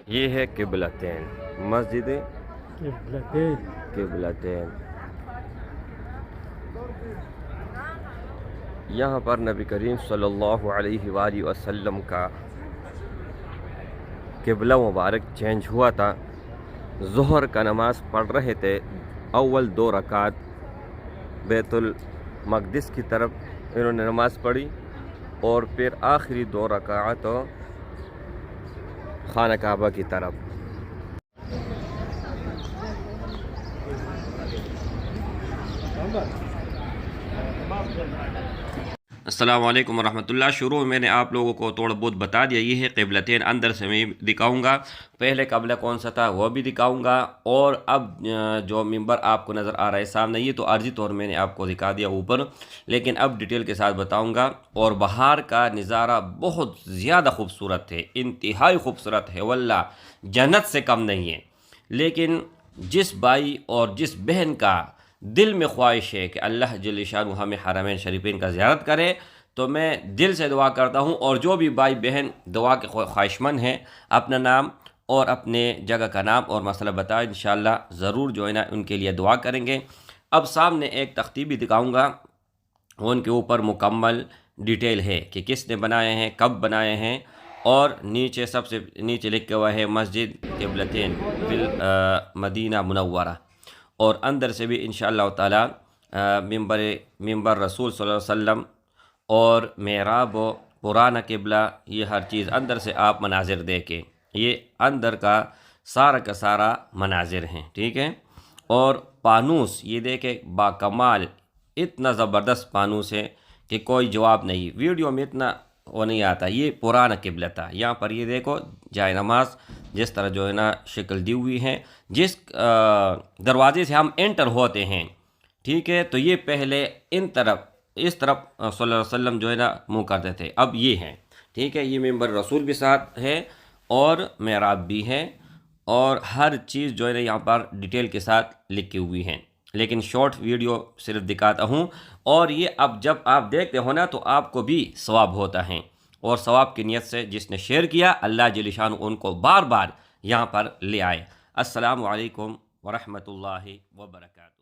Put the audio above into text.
یہ ہے قبلتین، مسجد قبلتین۔ یہاں پر نبی کریم صلی اللہ علیہ وآلہ وسلم کا قبلہ مبارک چینج ہوا تھا۔ ظہر کا نماز پڑھ رہے تھے، اول 2 رکعت بیت المقدس کی طرف انہوں نے نماز پڑھی، اور پھر آخری 2 رکعت خانہ کعبہ کی طرف۔ السلام علیکم ورحمۃ اللہ۔ شروع میں نے آپ لوگوں کو تھوڑا بہت بتا دیا، یہ ہے قبلتین۔ اندر سے میں دکھاؤں گا، پہلے قبلہ کون سا تھا وہ بھی دکھاؤں گا، اور اب جو ممبر آپ کو نظر آ رہا ہے سامنے، یہ تو عارضی طور میں نے آپ کو دکھا دیا اوپر، لیکن اب ڈیٹیل کے ساتھ بتاؤں گا۔ اور باہر کا نظارہ بہت زیادہ خوبصورت ہے، انتہائی خوبصورت ہے، واللہ جنت سے کم نہیں ہے۔ لیکن جس بھائی اور جس بہن کا دل میں خواہش ہے کہ اللہ جل شانہ ہمیں حرمین شریفین کا زیارت کرے، تو میں دل سے دعا کرتا ہوں، اور جو بھی بھائی بہن دعا کے خواہش مند ہیں، اپنا نام اور اپنے جگہ کا نام اور مسئلہ بتائیں، انشاءاللہ ضرور جو ہے نا ان کے لیے دعا کریں گے۔ اب سامنے ایک تختی بھی دکھاؤں گا، ان کے اوپر مکمل ڈیٹیل ہے کہ کس نے بنائے ہیں، کب بنائے ہیں، اور نیچے سب سے نیچے لکھا ہوا ہے مسجد قبلتین بالمدینہ منورہ، اور اندر سے بھی انشاءاللہ تعالی ممبر رسول صلی اللہ علیہ وسلم اور محراب و پرانا قبلہ، یہ ہر چیز اندر سے آپ مناظر دیکھیں، یہ اندر کا سارا مناظر ہیں، ٹھیک ہے۔ اور پانوس یہ دیکھیں، باکمال اتنا زبردست پانوس ہے کہ کوئی جواب نہیں، ویڈیو میں اتنا وہ نہیں آتا۔ یہ پرانا قبلہ تھا، یہاں پر یہ دیکھو جائے نماز جس طرح جو ہے نا شکل دی ہوئی ہے، جس دروازے سے ہم انٹر ہوتے ہیں، ٹھیک ہے، تو یہ پہلے اس طرف صلی اللہ علیہ وسلم جو ہے نا منہ کرتے تھے، اب یہ ہیں، ٹھیک ہے۔ یہ ممبر رسول بھی ساتھ ہے اور محراب بھی ہے، اور ہر چیز جو ہے نا یہاں پر ڈیٹیل کے ساتھ لکھی ہوئی ہیں، لیکن شارٹ ویڈیو صرف دکھاتا ہوں۔ اور یہ اب جب آپ دیکھتے ہو نا تو آپ کو بھی ثواب ہوتا ہے، اور ثواب کی نیت سے جس نے شیئر کیا، اللہ جل شانہ ان کو بار بار یہاں پر لے آئے۔ السلام علیکم ورحمۃ اللہ وبرکاتہ۔